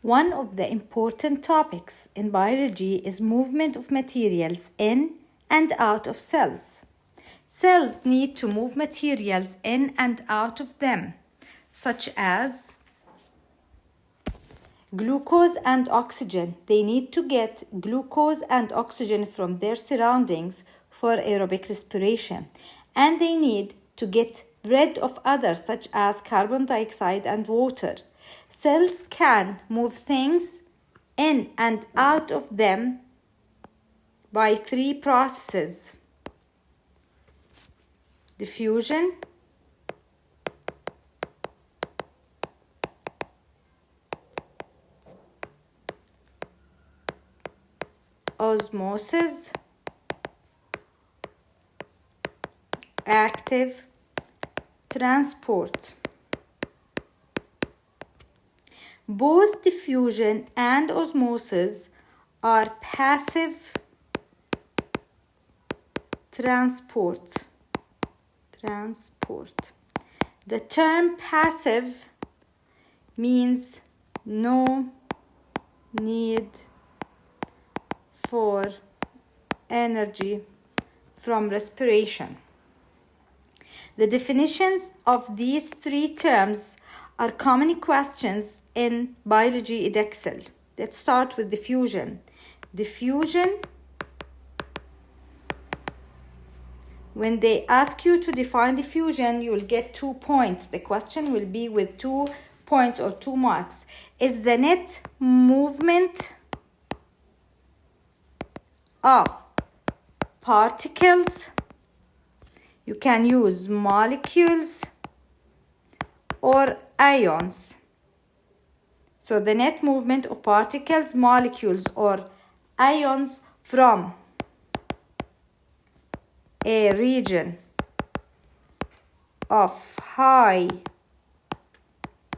One of the important topics in biology is movement of materials in and out of cells. Cells need to move materials in and out of them, such as glucose and oxygen. They need to get glucose and oxygen from their surroundings for aerobic respiration. And they need to get rid of others, such as carbon dioxide and water. Cells can move things in and out of them by three processes: diffusion, osmosis, active transport. Both diffusion and osmosis are passive transport. The term passive means no need for energy from respiration. The definitions of these three terms are common questions in biology Edexcel. Let's start with diffusion. Diffusion, when they ask you to define diffusion, you will get 2 points. The question will be with 2 points or 2 marks. Is the net movement of particles. You can use molecules or ions. So the net movement of particles, molecules, or ions from a region of high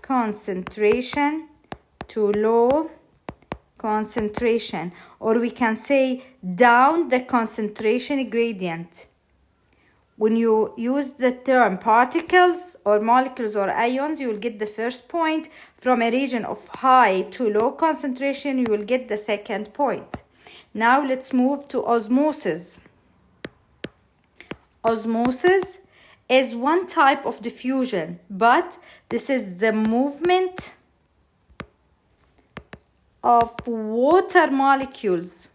concentration to low concentration, or we can say down the concentration gradient. When you use the term particles or molecules or ions, you will get the first point. From a region of high to low concentration, you will get the second point. Now let's move to osmosis. Osmosis is one type of diffusion, but this is the movement of water molecules.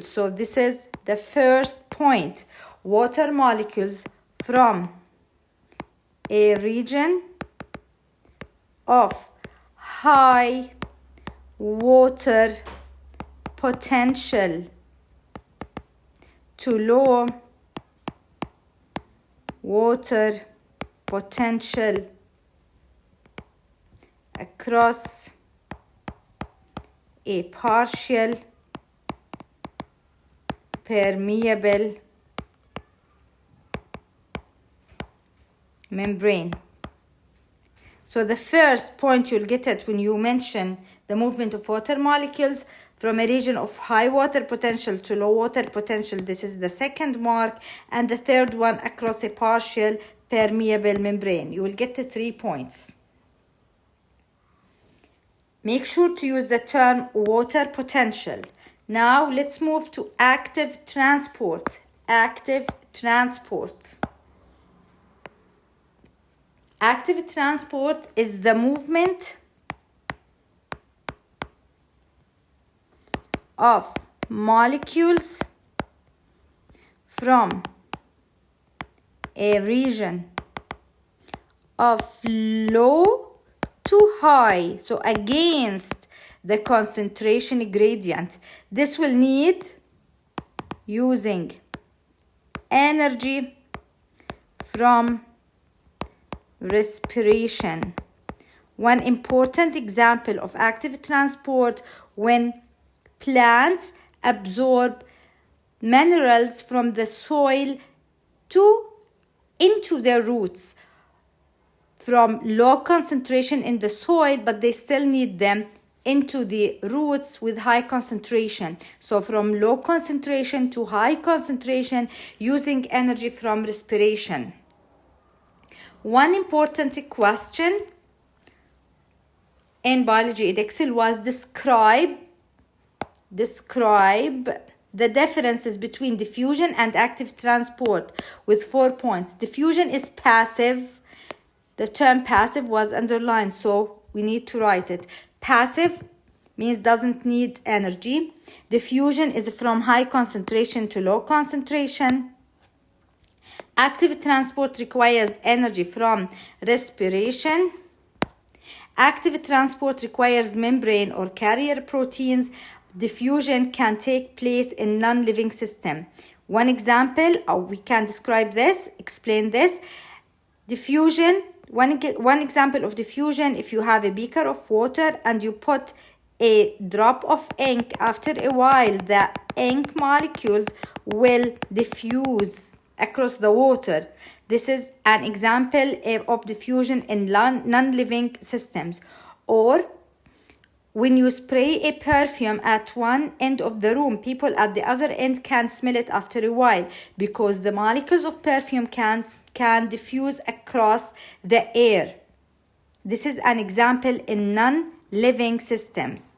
So this is the first point. Water molecules from a region of high water potential to low water potential across a partial permeable membrane. So the first point you'll get it when you mention the movement of water molecules from a region of high water potential to low water potential. This is the second mark, and the third one across a partial permeable membrane. You will get the 3 points. Make sure to use the term water potential. Now let's move to active transport. Active transport. Active transport is the movement of molecules from a region of low to high, so against the concentration gradient. This will need using energy from respiration. One important example of active transport when plants absorb minerals from the soil into their roots from low concentration in the soil, but they still need them into the roots with high concentration. So from low concentration to high concentration using energy from respiration. One important question in biology Edexcel was describe the differences between diffusion and active transport with 4 points. Diffusion is passive. The term passive was underlined, so we need to write it. Passive means doesn't need energy. Diffusion is from high concentration to low concentration. Active transport requires energy from respiration. Active transport requires membrane or carrier proteins. Diffusion can take place in non-living system. One example, we can describe this, explain this. Diffusion, one example of diffusion, if you have a beaker of water and you put a drop of ink, after a while the ink molecules will diffuse across the water. This is an example of diffusion in non-living systems. Or when you spray a perfume at one end of the room, people at the other end can smell it after a while because the molecules of perfume can diffuse across the air. This is an example in non-living systems.